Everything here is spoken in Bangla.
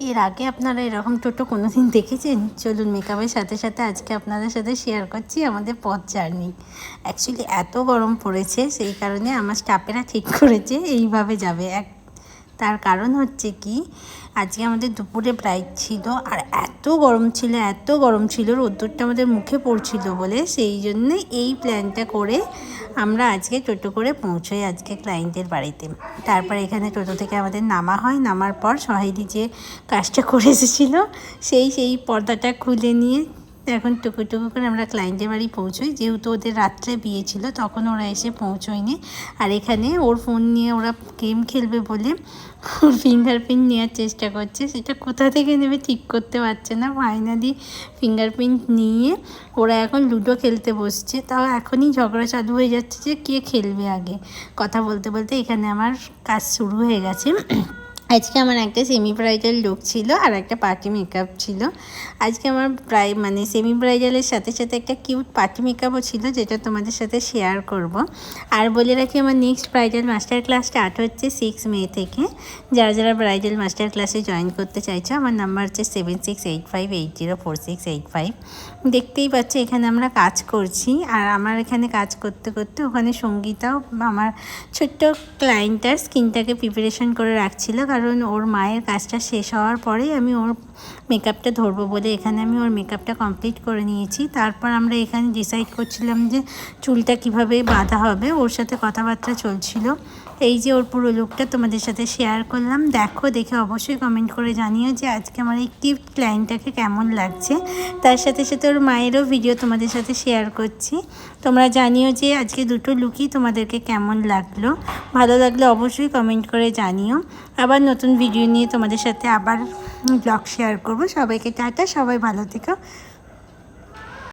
এর আগে আপনারা এরকম টোটো কোনোদিন দেখেছেন? চলুন মেকআপের সাথে সাথে আজকে আপনাদের সাথে শেয়ার করছি আমাদের পথ জার্নি। অ্যাকচুয়ালি এত গরম পড়েছে, সেই কারণে আমার স্টাফেরা ঠিক করেছে এইভাবে যাবে। তার কারণ হচ্ছে কি, আজকে আমাদের দুপুরে ব্রাইড ছিল আর এত গরম ছিল রোদ্দুরটা আমাদের মুখে পড়ছিল বলে সেই জন্যে এই প্ল্যানটা করে আমরা আজকে টোটো করে পৌঁছোই আজকে ক্লায়েন্টের বাড়িতে। তারপর এখানে টোটো থেকে আমাদের নামা হয়, নামার পর সহেলি যে কাজটা করে এসেছিলো সেই পর্দাটা খুলে নিয়ে এখন টুকু করে আমরা ক্লায়েন্টের বাড়ি পৌঁছোই। যেহেতু ওদের রাত্রে বিয়ে ছিল তখন ওরা এসে পৌঁছোয়নি। আর এখানে ওর ফোন নিয়ে ওরা গেম খেলবে বলে ওর ফিঙ্গারপ্রিন্ট নেওয়ার চেষ্টা করছে, সেটা কোথা থেকে নেবে ঠিক করতে পারছে না। ফাইনালি ফিঙ্গারপ্রিন্ট নিয়ে ওরা এখন লুডো খেলতে বসছে। তাও এখনই ঝগড়া চালু হয়ে যাচ্ছে যে কে খেলবে আগে। কথা বলতে বলতে এখানে আমার কাজ শুরু হয়ে গেছে। আজকে আমার একটা সেমি ব্রাইডাল লুক ছিল আর একটা পার্টি মেকআপ ছিল। আজকে আমার সেমি ব্রাইডালের সাথে সাথে একটা কিউট পার্টি মেকআপও ছিল, যেটা তোমাদের সাথে শেয়ার করব। আর বলে রাখি, আমার next bridal master class start হচ্ছে 6 মে থেকে। যারা ব্রাইডাল মাস্টার ক্লাসে জয়েন করতে চাইছো, আমার নাম্বার হচ্ছে 7685804685। দেখতেই পাচ্ছ এখানে আমরা কাজ করছি, আর আমার এখানে কাজ করতে করতে ওখানে সঙ্গীতাও আমার ছোট্ট ক্লায়েন্টটার স্কিনটাকে প্রিপারেশন করে রাখছিল, কারণ ওর মায়ের কাজটা শেষ হওয়ার পরেই আমি ওর মেকআপটা ধরবো বলে এখানে আমি ওর মেকআপটা কমপ্লিট করে নিয়েছি। তারপর আমরা এখানে ডিসাইড করছিলাম যে চুলটা কিভাবে বাঁধা হবে, ওর সাথে কথাবার্তা চলছিল। এই যে ওর পুরো লুকটা তোমাদের সাথে শেয়ার করলাম। দেখে অবশ্যই কমেন্ট করে জানিও যে আজকে আমার এই কিউট ক্লায়েন্টটাকে কেমন লাগছে। তার সাথে সাথে ওর মায়েরও ভিডিও তোমাদের সাথে শেয়ার করছি। তোমরা জানিও যে আজকে দুটো লুকই তোমাদেরকে কেমন লাগলো। ভালো লাগলে অবশ্যই কমেন্ট করে জানিও। আবার নতুন ভিডিও নিয়ে তোমাদের সাথে আবার ব্লগ শেয়ার করব। সবাইকে টাটা, সবাই ভালো থেকো।